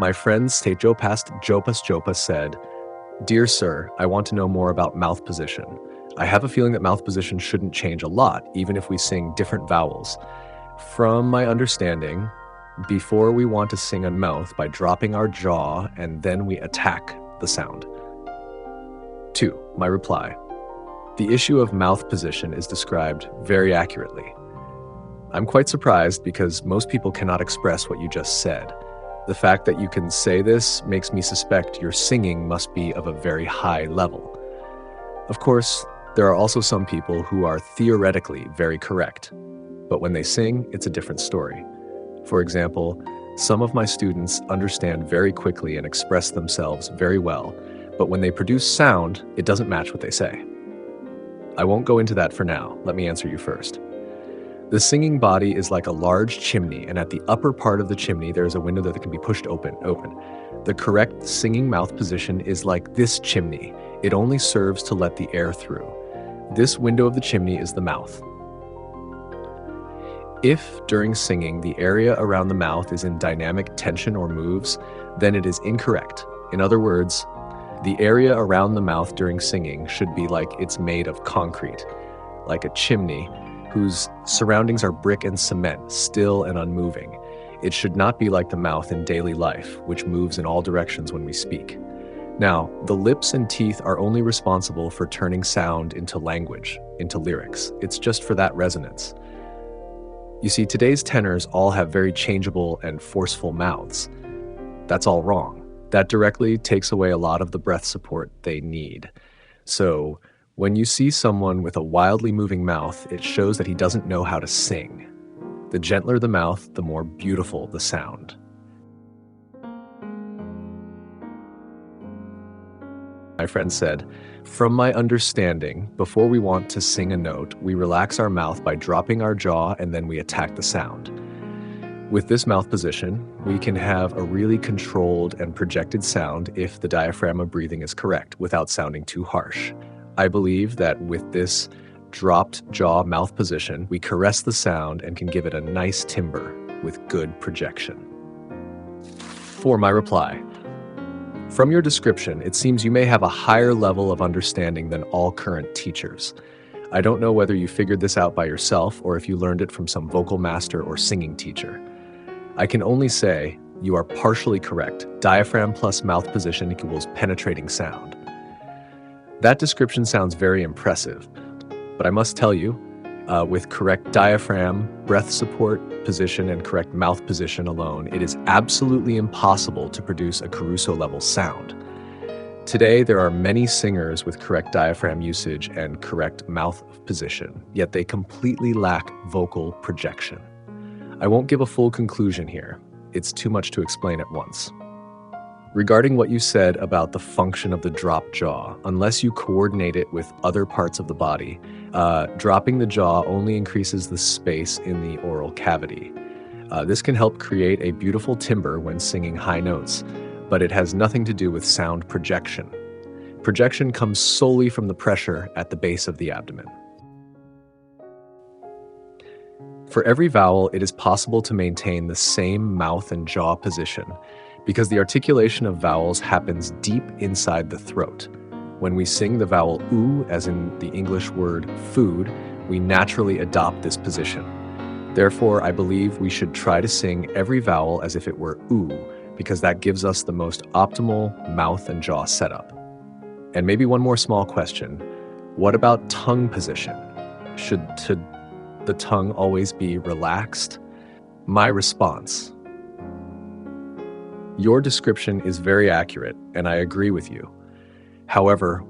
My friend stjopastjopa said, "Dear sir, I want to know more about mouth position. I have a feeling that mouth position shouldn't change a lot, even if we sing different vowels. From my understanding, before we want to sing a mouth by dropping our jaw and then we attack the sound." 2. My reply. The issue of mouth position is described very accurately. I'm quite surprised because most people cannot express what you just said. The fact that you can say this makes me suspect your singing must be of a very high level. Of course, there are also some people who are theoretically very correct, but when they sing, it's a different story. For example, some of my students understand very quickly and express themselves very well, but when they produce sound, it doesn't match what they say. I won't go into that for now. Let me answer you first. The singing body is like a large chimney, and at the upper part of the chimney, there is a window that can be pushed open. The correct singing mouth position is like this chimney. It only serves to let the air through. This window of the chimney is the mouth. If, during singing, the area around the mouth is in dynamic tension or moves, then it is incorrect. In other words, the area around the mouth during singing should be like it's made of concrete, like a chimney whose surroundings are brick and cement, still and unmoving. It should not be like the mouth in daily life, which moves in all directions when we speak. Now, the lips and teeth are only responsible for turning sound into language, into lyrics. It's just for that resonance. You see, today's tenors all have very changeable and forceful mouths. That's all wrong. That directly takes away a lot of the breath support they need. So, when you see someone with a wildly moving mouth, it shows that he doesn't know how to sing. The gentler the mouth, the more beautiful the sound. My friend said, "From my understanding, before we want to sing a note, we relax our mouth by dropping our jaw and then we attack the sound. With this mouth position, we can have a really controlled and projected sound if the diaphragm of breathing is correct, without sounding too harsh. I believe that with this dropped jaw mouth position, we caress the sound and can give it a nice timbre with good projection." For my reply. From your description, it seems you may have a higher level of understanding than all current teachers. I don't know whether you figured this out by yourself or if you learned it from some vocal master or singing teacher. I can only say you are partially correct. Diaphragm plus mouth position equals penetrating sound. That description sounds very impressive, but I must tell you, with correct diaphragm, breath support, position, and correct mouth position alone, it is absolutely impossible to produce a Caruso-level sound. Today, there are many singers with correct diaphragm usage and correct mouth position, yet they completely lack vocal projection. I won't give a full conclusion here. It's too much to explain at once. Regarding what you said about the function of the drop jaw, unless you coordinate it with other parts of the body, dropping the jaw only increases the space in the oral cavity. This can help create a beautiful timbre when singing high notes, but it has nothing to do with sound projection. Projection comes solely from the pressure at the base of the abdomen. For every vowel, it is possible to maintain the same mouth and jaw position because the articulation of vowels happens deep inside the throat. When we sing the vowel oo, as in the English word food, we naturally adopt this position. Therefore, I believe we should try to sing every vowel as if it were oo, because that gives us the most optimal mouth and jaw setup. And maybe one more small question. What about tongue position? Should the tongue always be relaxed? My response. Your description is very accurate, and I agree with you. However,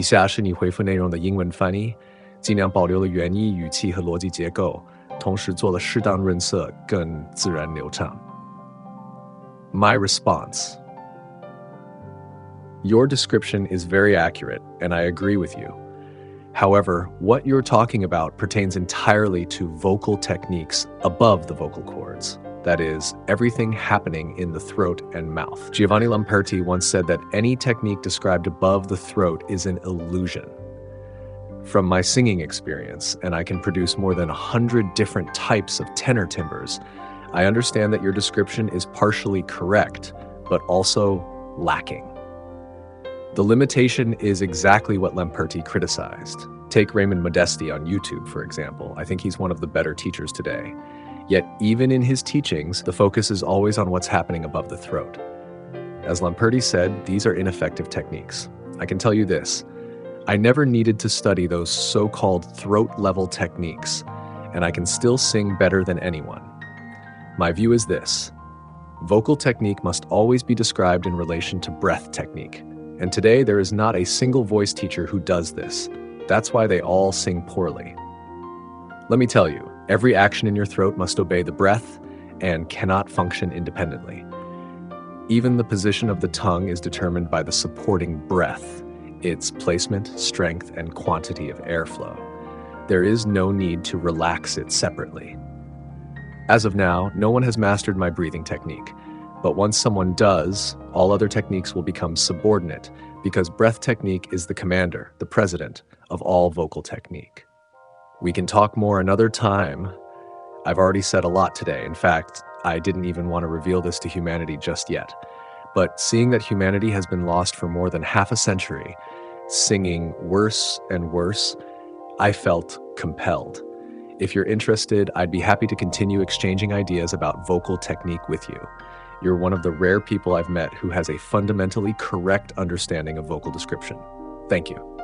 以下是你回复内容的英文翻译，尽量保留了原意、语气和逻辑结构，同时做了适当润色，更自然流畅。My response. Your description is very accurate, and I agree with you. However, what you're talking about pertains entirely to vocal techniques above the vocal cords. That is, everything happening in the throat and mouth. Giovanni Lamperti once said that any technique described above the throat is an illusion. From my singing experience, and I can produce more than 100 different types of tenor timbres, I understand that your description is partially correct, but also lacking. The limitation is exactly what Lamperti criticized. Take Raymond Modesti on YouTube, for example. I think he's one of the better teachers today. Yet even in his teachings, the focus is always on what's happening above the throat. As Lamperti said, these are ineffective techniques. I can tell you this, I never needed to study those so-called throat-level techniques, and I can still sing better than anyone. My view is this, vocal technique must always be described in relation to breath technique, and today there is not a single voice teacher who does this. That's why they all sing poorly. Let me tell you, every action in your throat must obey the breath and cannot function independently. Even the position of the tongue is determined by the supporting breath, its placement, strength, and quantity of airflow. There is no need to relax it separately. As of now, no one has mastered my breathing technique, but once someone does, all other techniques will become subordinate because breath technique is the commander, the president of all vocal technique. We can talk more another time. I've already said a lot today. In fact, I didn't even want to reveal this to humanity just yet. But seeing that humanity has been lost for more than half a century, singing worse and worse, I felt compelled. If you're interested, I'd be happy to continue exchanging ideas about vocal technique with you. You're one of the rare people I've met who has a fundamentally correct understanding of vocal description. Thank you.